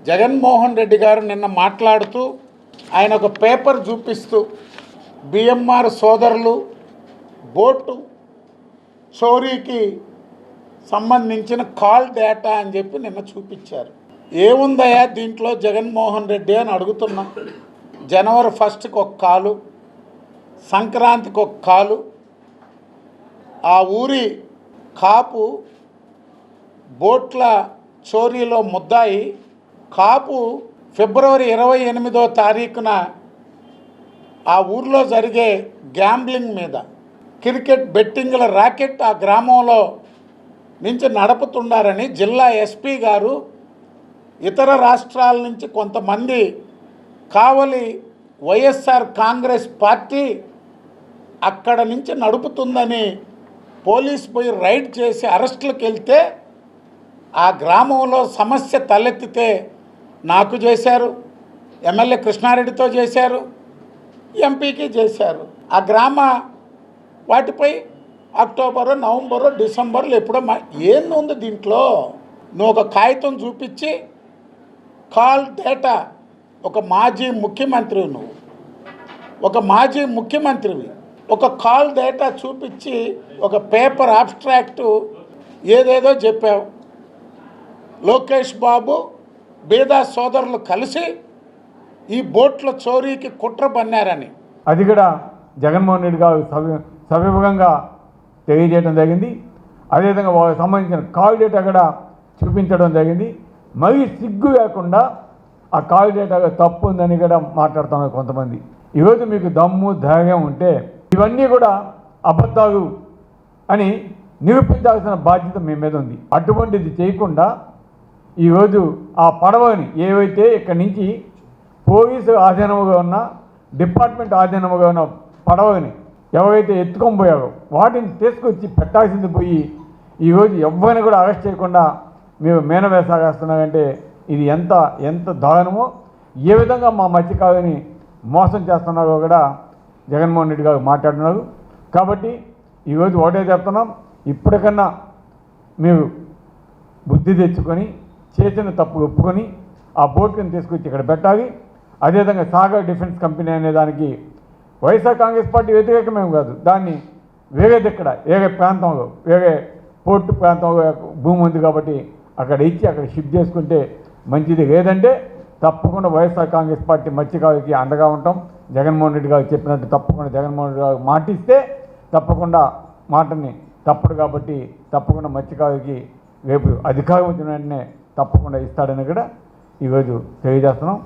జగన్మోహన్ రెడ్డి గారు నిన్న మాట్లాడుతూ ఆయన ఒక పేపర్ చూపిస్తూ బిఎంఆర్ సోదరులు బోటు చోరీకి సంబంధించిన కాల్ డేటా అని చెప్పి నిన్న చూపించారు. ఏముందయా దీంట్లో జగన్మోహన్ రెడ్డి అని అడుగుతున్నా. జనవరి 1కి ఒక కాలు, సంక్రాంతికి ఒక కాలు, ఆ ఊరి కాపు బోట్ల చోరీలో ముద్దాయి కాపు ఫిబ్రవరి 28వ తారీఖున ఆ ఊర్లో జరిగే గ్యాంబ్లింగ్ మీద క్రికెట్ బెట్టింగ్ల ర్యాకెట్ ఆ గ్రామంలో నుంచి నడుపుతున్నారని జిల్లా ఎస్పీ గారు ఇతర రాష్ట్రాల నుంచి కొంతమంది కావలి వైఎస్ఆర్ కాంగ్రెస్ పార్టీ అక్కడ నుంచి నడుపుతుందని పోలీసు పోయి రైడ్ చేసి అరెస్టులకు వెళ్తే ఆ గ్రామంలో సమస్య తలెత్తితే నాకు చేశారు, ఎమ్మెల్యే కృష్ణారెడ్డితో చేశారు, ఎంపీకి చేశారు. ఆ గ్రామ వాటిపై అక్టోబరు, నవంబరు, డిసెంబర్లో ఎప్పుడో ఏంది దీంట్లో? నువ్వు ఒక కాగితం చూపించి కాల్ డేటా, ఒక మాజీ ముఖ్యమంత్రివి, నువ్వు ఒక మాజీ ముఖ్యమంత్రివి, ఒక కాల్ డేటా చూపించి ఒక పేపర్ అబ్స్ట్రాక్టు ఏదేదో చెప్పావు. లోకేష్ బాబు బీదా సోదరులు కలిసి ఈ బోట్ల చోరీకి కుట్ర పన్నారని అది కూడా జగన్మోహన్ రెడ్డి గారు సవిభంగా తెలియజేయడం జరిగింది. అదేవిధంగా వాళ్ళకి సంబంధించిన కాల్ డేటా కూడా చూపించడం జరిగింది. మరీ సిగ్గు లేకుండా ఆ కాల్ డేటా తప్పు ఉందని కూడా మాట్లాడుతున్నారు కొంతమంది. ఈరోజు మీకు దమ్ము ధైర్యం ఉంటే ఇవన్నీ కూడా అబద్ధాలు అని నిరూపించాల్సిన బాధ్యత మీ మీద ఉంది. అటువంటిది చేయకుండా ఈరోజు ఆ పడవని ఏవైతే ఇక్కడి నుంచి పోలీసు ఆధీనముగా ఉన్న, డిపార్ట్మెంట్ ఆధీనముగా ఉన్న పడవని ఎవరైతే ఎత్తుకొని పోయారో వాటిని తీసుకొచ్చి పెట్టాల్సింది పోయి ఈరోజు ఎవరిని కూడా అరెస్ట్ చేయకుండా మీరు మేనవేసాగేస్తున్నారంటే ఇది ఎంత దారుణమో, ఏ విధంగా మా మత్స్యకారుని మోసం చేస్తున్నారో కూడా జగన్మోహన్ రెడ్డి గారు మాట్లాడుతున్నారు. కాబట్టి ఈరోజు ఒకటే చెప్తున్నాం, ఇప్పటికన్నా మీరు బుద్ధి తెచ్చుకొని చేసిన తప్పు ఒప్పుకొని ఆ బోట్ని తీసుకొచ్చి ఇక్కడ పెట్టాలి. అదేవిధంగా సాగర్ డిఫెన్స్ కంపెనీ అనే దానికి వైఎస్ఆర్ కాంగ్రెస్ పార్టీ వ్యతిరేకమేం కాదు, దాన్ని వేరే దిక్కడ వేరే ప్రాంతంలో వేరే పోర్టు ప్రాంతంలో భూమి ఉంది కాబట్టి అక్కడ ఇచ్చి అక్కడ షిఫ్ట్ చేసుకుంటే మంచిది. లేదంటే తప్పకుండా వైఎస్ఆర్ కాంగ్రెస్ పార్టీ మత్స్యకారులకి అండగా ఉంటాం. జగన్మోహన్ రెడ్డి గారు చెప్పినట్టు తప్పకుండా జగన్మోహన్ రెడ్డి గారు మాటిస్తే తప్పకుండా మాటని తప్పడు కాబట్టి తప్పకుండా మత్స్యకారులకి రేపు అధికారం వచ్చిన వెంటనే తప్పకుండా ఇస్తాడని కూడా ఈరోజు తెలియజేస్తున్నాం.